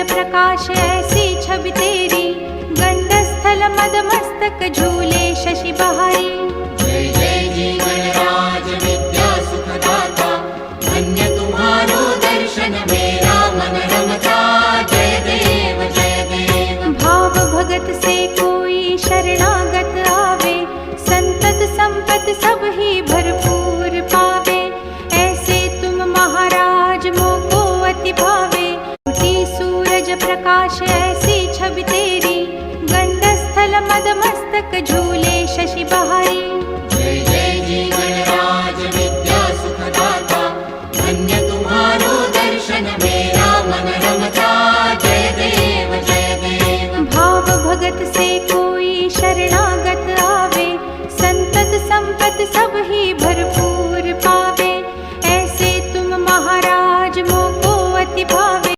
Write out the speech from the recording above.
प्रकाश ऐसी छवि तेरी, गंडस्थल मद मस्तक झूले शशि बहारी। जय जय जीवन राज विद्या सुखदाता, धन्य तुम्हारो दर्शन मेरा मन रमता। जय देव जय देव। भाव भगत से कोई शरणागत आवे, संतत संपत सब ही भरपूर पावे। ऐसे तुम महाराज मोको अति भावे, उठी सूरज प्रकाश ऐसी छवि तेरी, गंडस्थल मद मस्तक झूले शशि बहारी। जय जय जीवन राज विद्या सुखदाता, धन्य तुम्हारो दर्शन मेरा मन रमता। जय देव जय देव। भाव भगत से कोई शरणागत आवे, संतत संपत सब ही